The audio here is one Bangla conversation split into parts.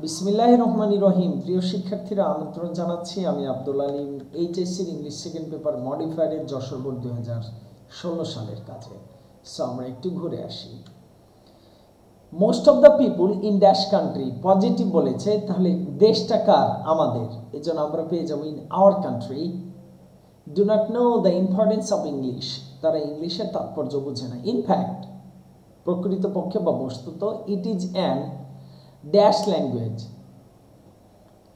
বিসমিল্লাহির রহমানির রহিম। প্রিয় শিক্ষার্থীরা, আমন্ত্রণ জানাচ্ছি। আমি আব্দুল আলিম, এইচএসসির ইংলিশ সেকেন্ড পেপার মডিফায়ারের যশোর বোর্ড 2016 সালের কাজে। সো আমরা একটু ঘুরে আসি। Most of the people in dash country, positive বলেছে, তাহলে দেশটা কার? আমাদের। এই জন্য আমরা পেয়ে যাবো in our country. Do not know the importance of English, তারা ইংলিশের তাৎপর্য বুঝে না। ইনফ্যাক্ট, প্রকৃতপক্ষে বা বস্তুত, it is an dash language.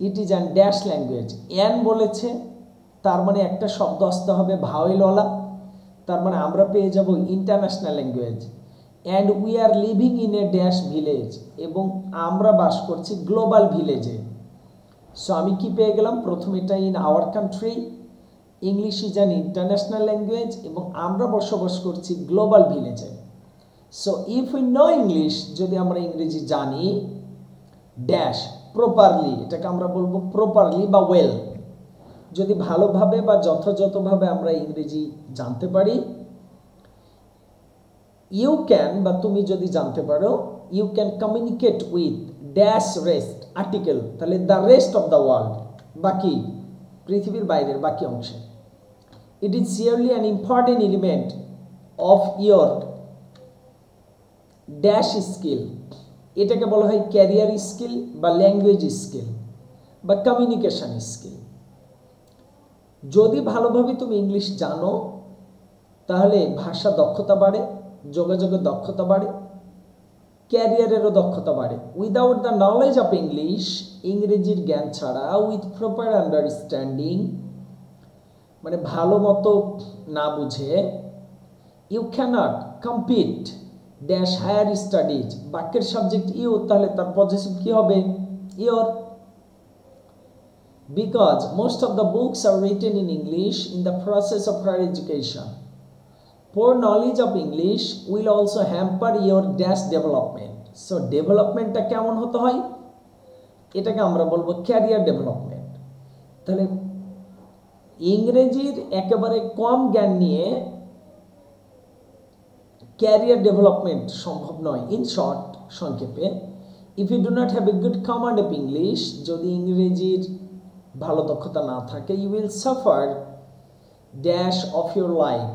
It is an dash language. An বলেছে, তার মানে একটা শব্দ আসতে হবে ভাওয়েলওয়ালা, তার মানে আমরা পেয়ে যাব international language. And we are living in a dash village, এবং আমরা বাস করছি গ্লোবাল ভিলেজে। সো আমি কি পেয়ে গেলাম? প্রথম এটা in our country, English is an international language, এবং আমরা বসবাস করছি গ্লোবাল ভিলেজে। So if we know English, যদি আমরা ইংরেজি জানি, ড্যাশ প্রপারলি, এটাকে আমরা বলবো প্রপারলি বা ওয়েল, যদি ভালোভাবে বা যথাযথভাবে আমরা ইংরেজি জানতে পারি, ইউ ক্যান, বা তুমি যদি জানতে পারো, you can communicate with dash rest article, তাহলে the rest of the world, বাকি পৃথিবীর বাইরের বাকি অংশে। It is surely an important element of your dash skill, এটাকে বলা হয় ক্যারিয়ার স্কিল বা ল্যাঙ্গুয়েজ স্কিল বা কমিউনিকেশন স্কিল। যদি ভালোভাবে তুমি ইংলিশ জানো, তাহলে ভাষা দক্ষতা বাড়ে, যোগাযোগের দক্ষতা বাড়ে, ক্যারিয়ারেরও দক্ষতা বাড়ে। Without the knowledge of English, ইংরেজির জ্ঞান ছাড়া, উইথ প্রপার আন্ডারস্ট্যান্ডিং, মানে ভালো মতো না বুঝে, you cannot compete dash higher studies, বাক্যের সাবজেক্ট ইউ, তাহলে তার পজিটিভ কি হবে? Your. Because most of the books are written in English in the process of higher education, poor knowledge of English will also hamper your dash development. So ডেভেলপমেন্টটা কেমন হতে হয়? এটাকে আমরা বলবো ক্যারিয়ার ডেভেলপমেন্ট। তাহলে ইংরেজির একেবারে কম জ্ঞান নিয়ে ক্যারিয়ার ডেভেলপমেন্ট সম্ভব নয়। ইন শর্ট, সংক্ষেপে, if you do not have a good command of English, যদি ইংরেজির ভালো দক্ষতা না থাকে, you will suffer dash of your life,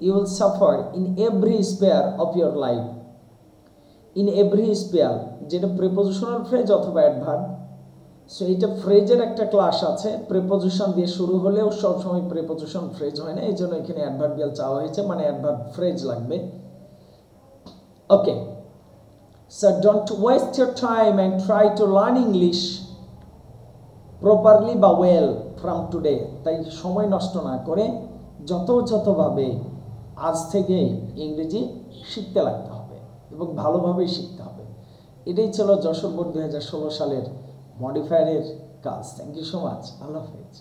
you will suffer in every sphere of your life. In every sphere, যেটা প্রিপোজিশনাল ফ্রেজ অথবা অ্যাডভার্ব। সো এইটা ফ্রেজের একটা ক্লাস আছে, প্রিপোজিশন দিয়ে শুরু হলেও সবসময় প্রিপোজিশন ফ্রেজ হয় না, এই জন্য এখানে অ্যাডভার্বিয়াল চাওয়া হয়েছে, মানে অ্যাডভার্ব ফ্রেজ লাগবে। Okay, so don't waste your time and try to learn English properly বা ওয়েল ফ্রম টুডে। তাই সময় নষ্ট না করে যথাযথভাবে আজ থেকে ইংরেজি শিখতে লাগতে হবে এবং ভালোভাবেই শিখতে হবে। এটাই ছিল যশোর বোর্ড 2016 সালের মডিফায়ারের কাজ। Thank you so much. আল্লাহ হাফেজ।